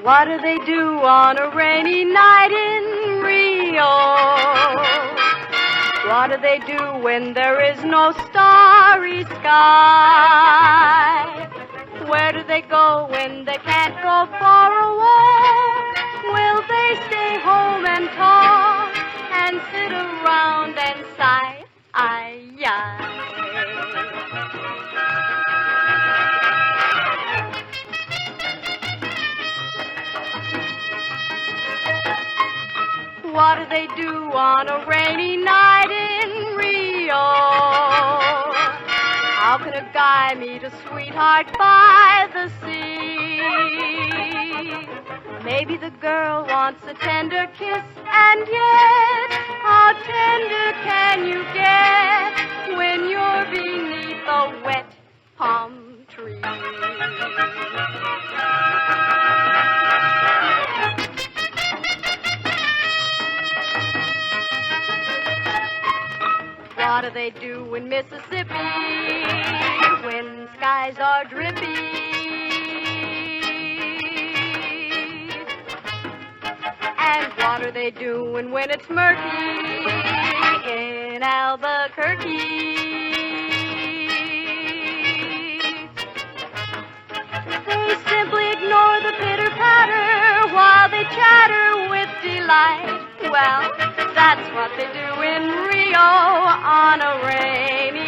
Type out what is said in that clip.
What do they do on a rainy night in Rio? What do they do when there is no starry sky? Where do they go when they can't go far away? Will they stay home and talk and sit around and sigh? Ay, ay. What do they do on a rainy night in Rio? How can a guy meet a sweetheart by the sea? Maybe the girl wants a tender kiss, and yet how tender can you get when you're beneath a wet palm tree? What do they do in Mississippi when skies are drippy? And what do they do when it's murky in Albuquerque? They simply ignore the pitter-patter while they chatter with delight. Well, that's what they do in Rio on a rainy